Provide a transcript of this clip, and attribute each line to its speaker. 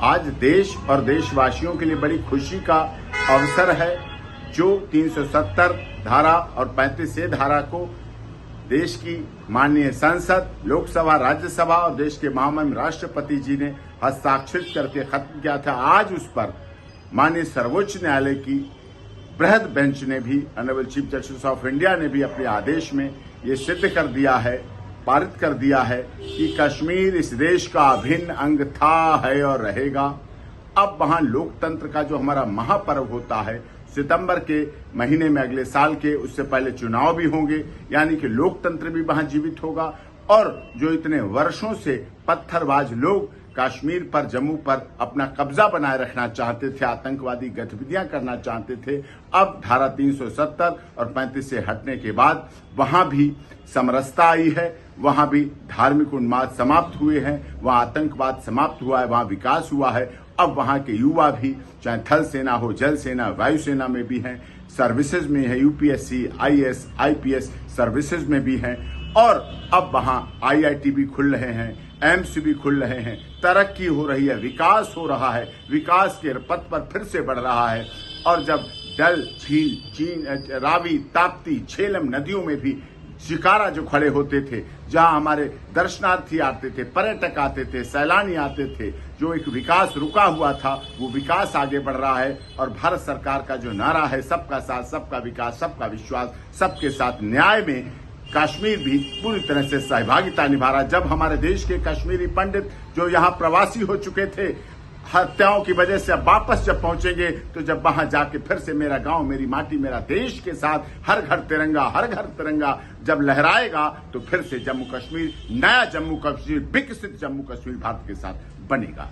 Speaker 1: आज देश और देशवासियों के लिए बड़ी खुशी का अवसर है जो 370 धारा और 35 धारा को देश की माननीय संसद, लोकसभा, राज्यसभा और देश के महामहिम राष्ट्रपति जी ने हस्ताक्षरित करके खत्म किया था। आज उस पर माननीय सर्वोच्च न्यायालय की बृहद बेंच ने भी, honourable chief justice of India ने भी अपने आदेश में ये सिद्ध कर दिया है, पारित कर दिया है कि कश्मीर इस देश का अभिन्न अंग था, है और रहेगा। अब वहां लोकतंत्र का जो हमारा महापर्व होता है, सितंबर के महीने में अगले साल के, उससे पहले चुनाव भी होंगे, यानी कि लोकतंत्र भी वहां जीवित होगा। और जो इतने वर्षों से पत्थरबाज लोग कश्मीर पर, जम्मू पर अपना कब्जा बनाए रखना चाहते थे, आतंकवादी गतिविधियां करना चाहते थे, अब धारा 370 और 35 से हटने के बाद वहां भी समरसता आई है, वहां भी धार्मिक उन्माद समाप्त हुए हैं, वहां आतंकवाद समाप्त हुआ है, वहां विकास हुआ है। अब वहां के युवा भी, चाहे थल सेना हो, जल सेना, वायुसेना में भी हैं, सर्विसेज में है, यूपीएससी, आईएएस, आईपीएस सर्विसेज में भी हैं, और अब वहां आईआईटी भी खुल रहे हैं, एम्स भी खुल रहे हैं, तरक्की हो रही है, विकास हो रहा है, विकास के पथ पर फिर से बढ़ रहा है। और जब डल झील, चीन, रावी, ताप्ती, झेलम नदियों में भी शिकारा जो खड़े होते थे, जहां हमारे दर्शनार्थी आते थे, पर्यटक आते थे, सैलानी आते थे, जो एक विकास रुका हुआ था, वो विकास आगे बढ़ रहा है। और भारत सरकार का जो नारा है, सबका साथ, सबका विकास, सबका विश्वास, सबके साथ न्याय में कश्मीर भी पूरी तरह से सहभागिता निभा रहा है। जब हमारे देश के कश्मीरी पंडित जो यहाँ प्रवासी हो चुके थे हत्याओं की वजह से, अब वापस जब पहुंचेंगे, तो जब वहां जाके फिर से मेरा गांव, मेरी माटी, मेरा देश के साथ हर घर तिरंगा, हर घर तिरंगा जब लहराएगा, तो फिर से जम्मू कश्मीर, नया जम्मू कश्मीर, विकसित जम्मू कश्मीर भारत के साथ बनेगा।